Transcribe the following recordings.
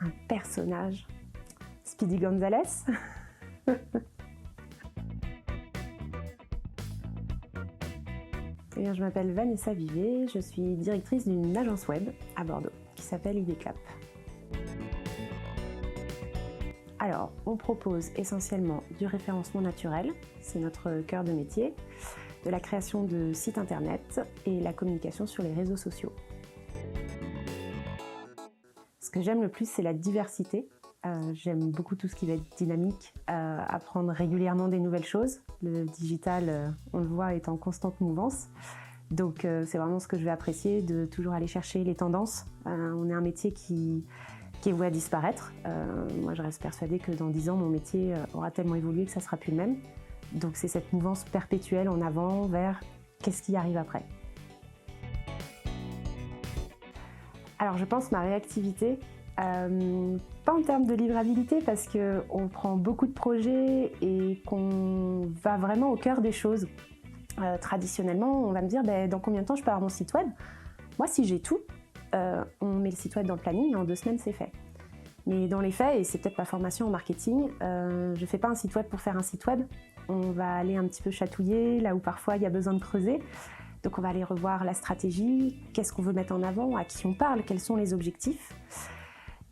Un personnage. Speedy Gonzalez. Eh bien, je m'appelle Vanessa Vivet, je suis directrice d'une agence web à Bordeaux qui s'appelle IDClap. Alors, on propose essentiellement du référencement naturel, c'est notre cœur de métier, de la création de sites internet et la communication sur les réseaux sociaux. Ce que j'aime le plus, c'est la diversité. J'aime beaucoup tout ce qui va être dynamique, apprendre régulièrement des nouvelles choses. Le digital, on le voit, est en constante mouvance. Donc c'est vraiment ce que je vais apprécier, de toujours aller chercher les tendances. On est un métier qui est voué à disparaître. Moi, je reste persuadée que dans 10 ans, mon métier aura tellement évolué que ça ne sera plus le même. Donc c'est cette mouvance perpétuelle en avant vers qu'est-ce qui arrive après. Alors je pense ma réactivité, pas en termes de livrabilité parce qu'on prend beaucoup de projets et qu'on va vraiment au cœur des choses. Traditionnellement, on va me dire dans combien de temps je peux avoir mon site web. Moi, si j'ai tout, on met le site web dans le planning et en 2 semaines c'est fait. Mais dans les faits, et c'est peut-être ma formation en marketing, je ne fais pas un site web pour faire un site web. On va aller un petit peu chatouiller là où parfois il y a besoin de creuser. Donc on va aller revoir la stratégie, qu'est-ce qu'on veut mettre en avant, à qui on parle, quels sont les objectifs.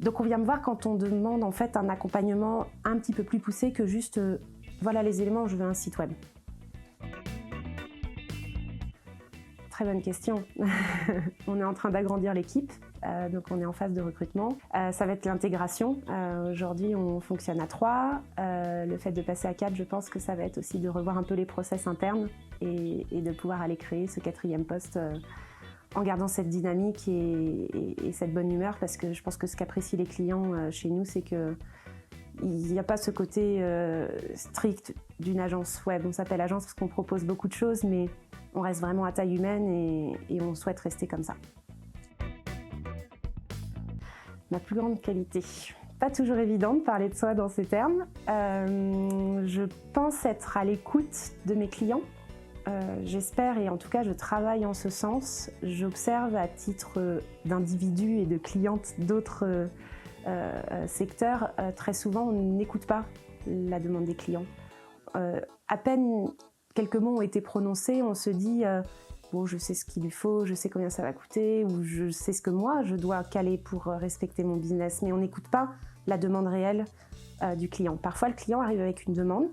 Donc on vient me voir quand on demande en fait un accompagnement un petit peu plus poussé que juste voilà les éléments, je veux un site web. Très bonne question. On est en train d'agrandir l'équipe, donc on est en phase de recrutement. Ça va être l'intégration. Aujourd'hui, on fonctionne à 3. Le fait de passer à 4, je pense que ça va être aussi de revoir un peu les process internes et de pouvoir aller créer ce 4e poste en gardant cette dynamique et cette bonne humeur, parce que je pense que ce qu'apprécient les clients chez nous, c'est qu'il n'y a pas ce côté strict d'une agence web. On s'appelle agence parce qu'on propose beaucoup de choses, mais on reste vraiment à taille humaine et on souhaite rester comme ça. Ma plus grande qualité. Pas toujours évident de parler de soi dans ces termes. Je pense être à l'écoute de mes clients. J'espère, et en tout cas je travaille en ce sens. J'observe à titre d'individu et de cliente d'autres secteurs, très souvent on n'écoute pas la demande des clients. À peine quelques mots ont été prononcés, on se dit bon, je sais ce qu'il lui faut, je sais combien ça va coûter, ou je sais ce que moi je dois caler pour respecter mon business, mais on n'écoute pas la demande réelle du client. Parfois le client arrive avec une demande,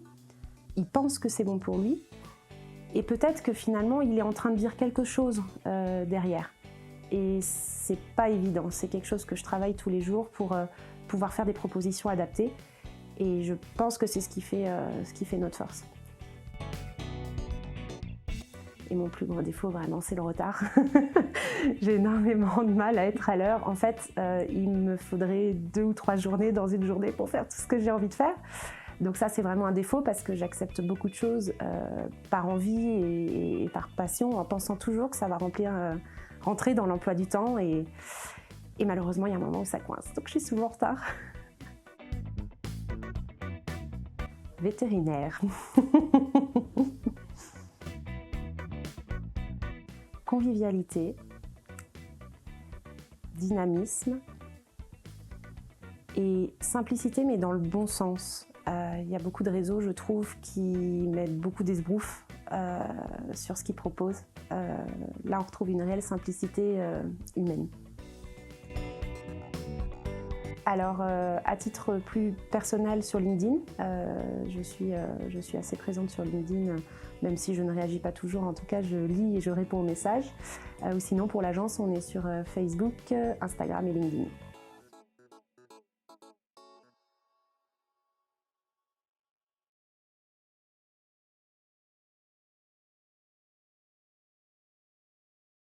il pense que c'est bon pour lui, et peut-être que finalement il est en train de dire quelque chose derrière. Et c'est pas évident, c'est quelque chose que je travaille tous les jours pour pouvoir faire des propositions adaptées, et je pense que c'est ce qui fait notre force. Et mon plus gros défaut, vraiment, c'est le retard. J'ai énormément de mal à être à l'heure. En fait, il me faudrait 2 ou 3 journées dans une journée pour faire tout ce que j'ai envie de faire. Donc ça, c'est vraiment un défaut parce que j'accepte beaucoup de choses par envie et par passion, en pensant toujours que ça va rentrer dans l'emploi du temps. Et malheureusement, il y a un moment où ça coince. Donc je suis souvent en retard. Vétérinaire. Convivialité, dynamisme et simplicité, mais dans le bon sens. Il y a beaucoup de réseaux, je trouve, qui mettent beaucoup d'esbroufs sur ce qu'ils proposent. Là, on retrouve une réelle simplicité humaine. Alors, à titre plus personnel sur LinkedIn, je suis assez présente sur LinkedIn, même si je ne réagis pas toujours. En tout cas, je lis et je réponds aux messages. Ou sinon, pour l'agence, on est sur Facebook, Instagram et LinkedIn.